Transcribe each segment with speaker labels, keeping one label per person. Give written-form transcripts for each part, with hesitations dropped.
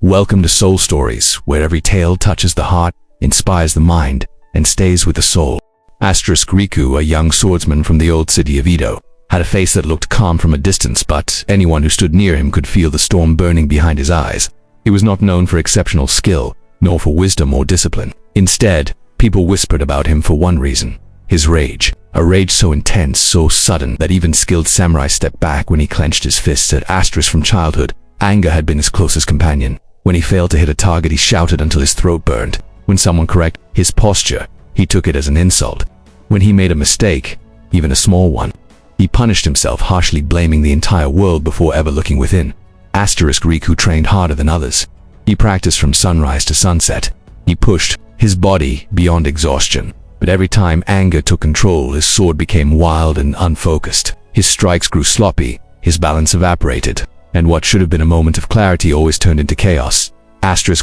Speaker 1: Welcome to Soul Stories, where every tale touches the heart, inspires the mind, and stays with the soul. Riku, a young swordsman from the old city of Edo, had a face that looked calm from a distance, but anyone who stood near him could feel the storm burning behind his eyes. He was not known for exceptional skill, nor for wisdom or discipline. Instead, people whispered about him for one reason: his rage. A rage so intense, so sudden, that even skilled samurai stepped back when he clenched his fists. From childhood, anger had been his closest companion. When he failed to hit a target, he shouted until his throat burned. When someone corrected his posture, he took it as an insult. When he made a mistake, even a small one, he punished himself harshly, blaming the entire world before ever looking within. Riku trained harder than others. He practiced from sunrise to sunset. He pushed his body beyond exhaustion. But every time anger took control, his sword became wild and unfocused. His strikes grew sloppy, his balance evaporated, and what should have been a moment of clarity always turned into chaos.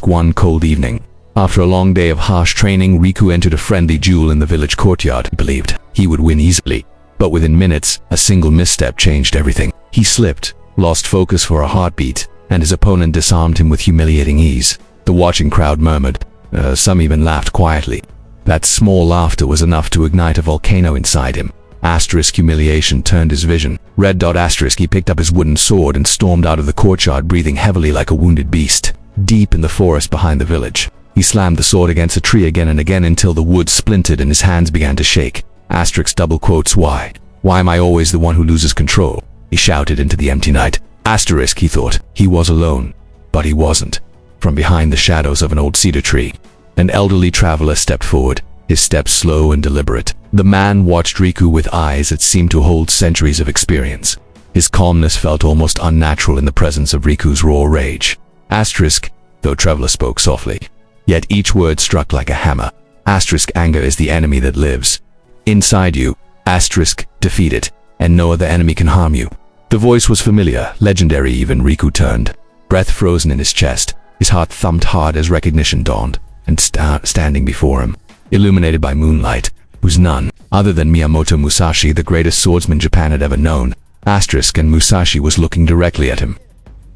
Speaker 1: One cold evening, after a long day of harsh training, Riku entered a friendly duel in the village courtyard. He believed he would win easily, but within minutes, a single misstep changed everything. He slipped, lost focus for a heartbeat, and his opponent disarmed him with humiliating ease. The watching crowd murmured. Some even laughed quietly. That small laughter was enough to ignite a volcano inside him. Humiliation turned his vision. He picked up his wooden sword and stormed out of the courtyard, breathing heavily like a wounded beast. Deep in the forest behind the village, he slammed the sword against a tree again and again until the wood splintered and his hands began to shake. Double quotes, why am I always the one who loses control? He shouted into the empty night. He thought he was alone, but he wasn't. From behind the shadows of an old cedar tree, an elderly traveler stepped forward, his steps slow and deliberate. The man watched Riku with eyes that seemed to hold centuries of experience. His calmness felt almost unnatural in the presence of Riku's raw rage. Though traveler spoke softly, yet each word struck like a hammer. Anger is the enemy that lives inside you. Defeat it, and no other enemy can harm you. The voice was familiar, legendary even. Riku turned, breath frozen in his chest. His heart thumped hard as recognition dawned, and standing before him, illuminated by moonlight, was none other than Miyamoto Musashi, the greatest swordsman Japan had ever known. And Musashi was looking directly at him.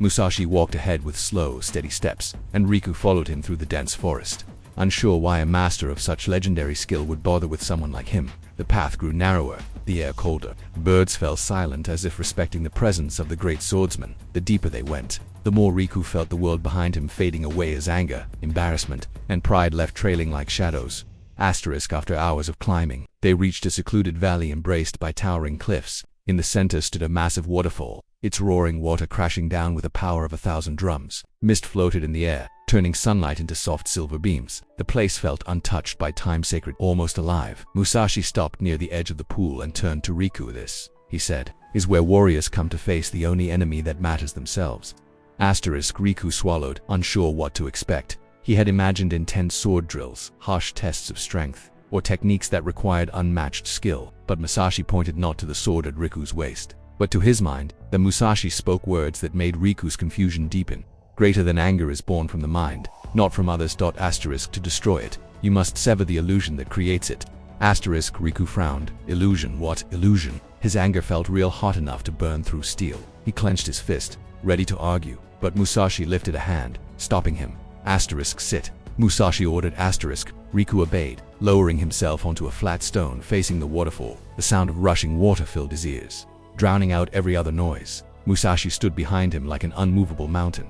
Speaker 1: Musashi walked ahead with slow, steady steps, and Riku followed him through the dense forest. Unsure why a master of such legendary skill would bother with someone like him, the path grew narrower, the air colder. Birds fell silent as if respecting the presence of the great swordsman. The deeper they went, the more Riku felt the world behind him fading away as anger, embarrassment, and pride left trailing like shadows. After hours of climbing, they reached a secluded valley embraced by towering cliffs. In the center stood a massive waterfall, its roaring water crashing down with the power of 1,000 drums. Mist floated in the air, turning sunlight into soft silver beams. The place felt untouched by time, sacred, almost alive. Musashi stopped near the edge of the pool and turned to Riku. This, he said, is where warriors come to face the only enemy that matters, themselves. Riku swallowed, unsure what to expect. He had imagined intense sword drills, harsh tests of strength, or techniques that required unmatched skill, but Musashi pointed not to the sword at Riku's waist, but to his mind. The Musashi spoke words that made Riku's confusion deepen. Greater than anger is born from the mind, not from others. To destroy it, you must sever the illusion that creates it. Riku frowned. Illusion? What illusion? His anger felt real, hot enough to burn through steel. He clenched his fist, ready to argue, but Musashi lifted a hand, stopping him. Sit, Musashi ordered. Riku obeyed, lowering himself onto a flat stone facing the waterfall. The sound of rushing water filled his ears, drowning out every other noise. Musashi stood behind him like an unmovable mountain.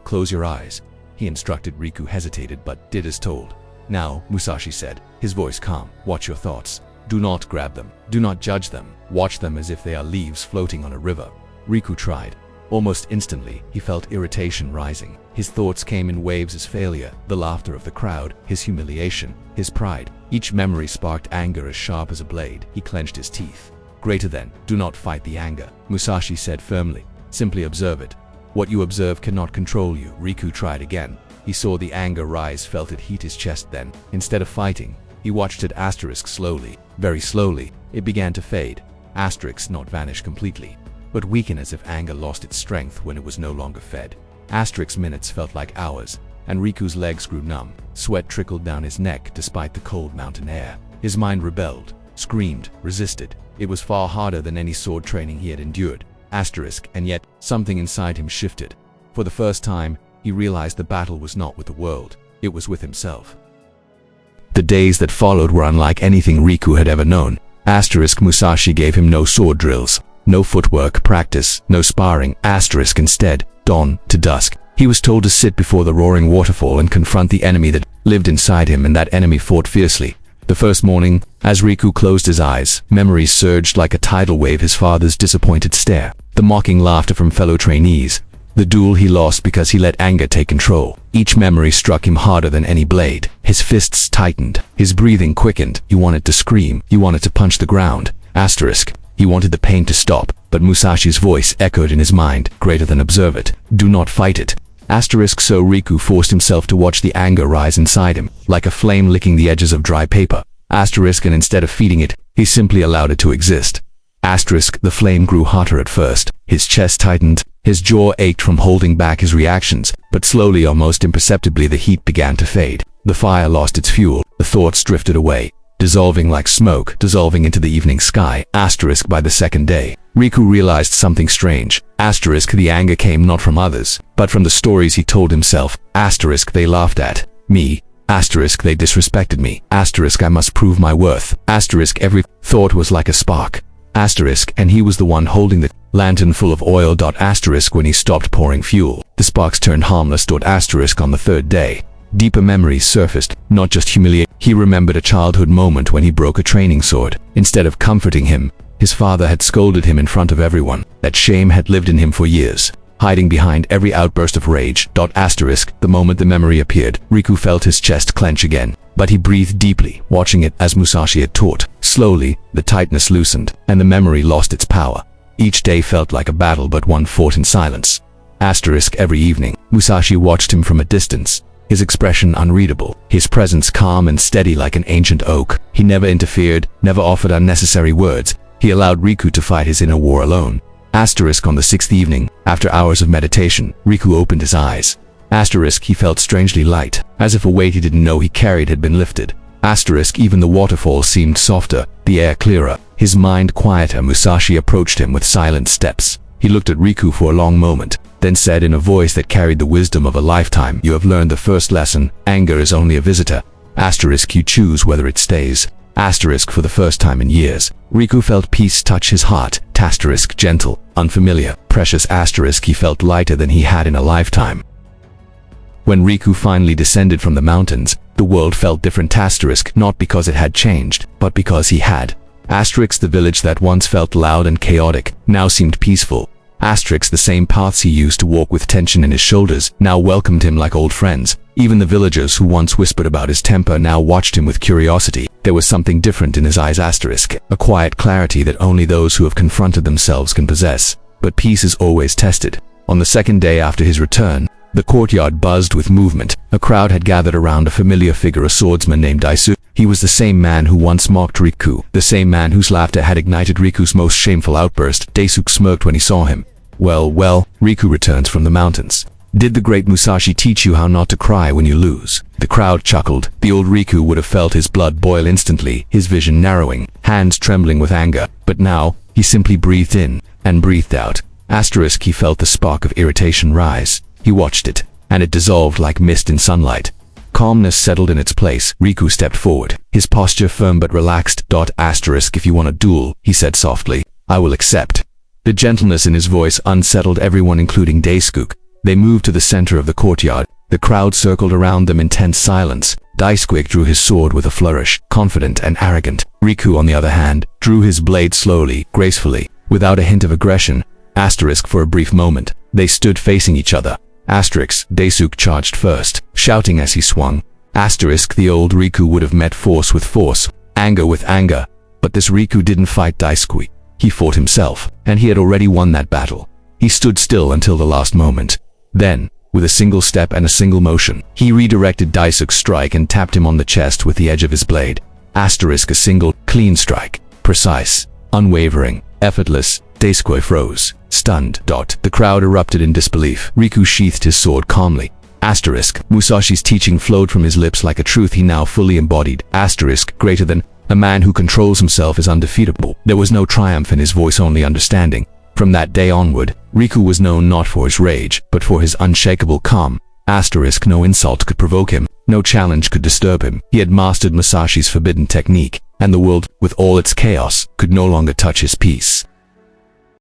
Speaker 1: Close your eyes, he instructed. Riku hesitated but did as told. Now, Musashi said, his voice calm, watch your thoughts. Do not grab them, do not judge them, watch them as if they are leaves floating on a river. Riku tried. Almost instantly, he felt irritation rising. His thoughts came in waves: his failure, the laughter of the crowd, his humiliation, his pride. Each memory sparked anger as sharp as a blade. He clenched his teeth. Greater than, do not fight the anger, Musashi said firmly. Simply observe it. What you observe cannot control you. Riku tried again. He saw the anger rise, felt it heat his chest. Then, instead of fighting, he watched it. Slowly, very slowly, it began to fade. Not vanish completely, but weaken as if anger lost its strength when it was no longer fed. Minutes felt like hours, and Riku's legs grew numb. Sweat trickled down his neck despite the cold mountain air. His mind rebelled, screamed, resisted. It was far harder than any sword training he had endured. And yet, something inside him shifted. For the first time, he realized the battle was not with the world, it was with himself. The days that followed were unlike anything Riku had ever known. Musashi gave him no sword drills, no footwork practice, no sparring. Instead, dawn to dusk, he was told to sit before the roaring waterfall and confront the enemy that lived inside him, and that enemy fought fiercely. The first morning, as Riku closed his eyes, memories surged like a tidal wave: his father's disappointed stare, the mocking laughter from fellow trainees, the duel he lost because he let anger take control. Each memory struck him harder than any blade. His fists tightened, his breathing quickened. He wanted to scream, he wanted to punch the ground. He wanted the pain to stop, but Musashi's voice echoed in his mind: greater than observe it, do not fight it. So Riku forced himself to watch the anger rise inside him, like a flame licking the edges of dry paper. And instead of feeding it, he simply allowed it to exist. The flame grew hotter at first. His chest tightened, his jaw ached from holding back his reactions, but slowly, almost imperceptibly, the heat began to fade. The fire lost its fuel, the thoughts drifted away, dissolving like smoke, dissolving into the evening sky. By the second day, Riku realized something strange. The anger came not from others, but from the stories he told himself. They laughed at me. They disrespected me. I must prove my worth. Every thought was like a spark. And he was the one holding the lantern full of oil. When he stopped pouring fuel, the sparks turned harmless. On the third day, deeper memories surfaced, not just humiliation. He remembered a childhood moment when he broke a training sword. Instead of comforting him, his father had scolded him in front of everyone. That shame had lived in him for years, hiding behind every outburst of rage. The moment the memory appeared, Riku felt his chest clench again, but he breathed deeply, watching it as Musashi had taught. Slowly, the tightness loosened, and the memory lost its power. Each day felt like a battle, but one fought in silence. Every evening, Musashi watched him from a distance, his expression unreadable, his presence calm and steady like an ancient oak. He never interfered, never offered unnecessary words. He allowed Riku to fight his inner war alone. On the sixth evening, after hours of meditation, Riku opened his eyes. He felt strangely light, as if a weight he didn't know he carried had been lifted. Even the waterfall seemed softer, the air clearer, his mind quieter. Musashi approached him with silent steps. He looked at Riku for a long moment, then said in a voice that carried the wisdom of a lifetime: "You have learned the first lesson. Anger is only a visitor. You choose whether it stays." For the first time in years, Riku felt peace touch his heart. Gentle, unfamiliar, precious. He felt lighter than he had in a lifetime. When Riku finally descended from the mountains, the world felt different. Not because it had changed, but because he had. The village that once felt loud and chaotic now seemed peaceful. The same paths he used to walk with tension in his shoulders now welcomed him like old friends. Even the villagers who once whispered about his temper now watched him with curiosity. There was something different in his eyes. A quiet clarity that only those who have confronted themselves can possess. But peace is always tested. On the second day after his return, the courtyard buzzed with movement. A crowd had gathered around a familiar figure, a swordsman named Daisu. He was the same man who once mocked Riku, the same man whose laughter had ignited Riku's most shameful outburst. Daisuke smirked when he saw him. Well, Riku returns from the mountains. Did the great Musashi teach you how not to cry when you lose? The crowd chuckled. The old Riku would have felt his blood boil instantly, his vision narrowing, hands trembling with anger. But now, he simply breathed in and breathed out. He felt the spark of irritation rise. He watched it, and it dissolved like mist in sunlight. Calmness settled in its place. Riku stepped forward, his posture firm but relaxed. If you want a duel, he said softly, I will accept. The gentleness in his voice unsettled everyone, including Daisuke. They moved to the center of the courtyard. The crowd circled around them in tense silence. Daisuke drew his sword with a flourish, confident and arrogant. Riku, on the other hand, drew his blade slowly, gracefully, without a hint of aggression. For a brief moment, they stood facing each other. Daisuke charged first, shouting as he swung. The old Riku would have met force with force, anger with anger. But this Riku didn't fight Daisuke. He fought himself, and he had already won that battle. He stood still until the last moment. Then, with a single step and a single motion, he redirected Daisuke's strike and tapped him on the chest with the edge of his blade. A single, clean strike. Precise, unwavering, effortless. Daisuke froze, stunned. The crowd erupted in disbelief. Riku sheathed his sword calmly. Musashi's teaching flowed from his lips like a truth he now fully embodied. Greater than, a man who controls himself is undefeatable. There was no triumph in his voice, only understanding. From that day onward, Riku was known not for his rage, but for his unshakable calm. Asterisk, no insult could provoke him, no challenge could disturb him. He had mastered Musashi's forbidden technique, and the world, with all its chaos, could no longer touch his peace.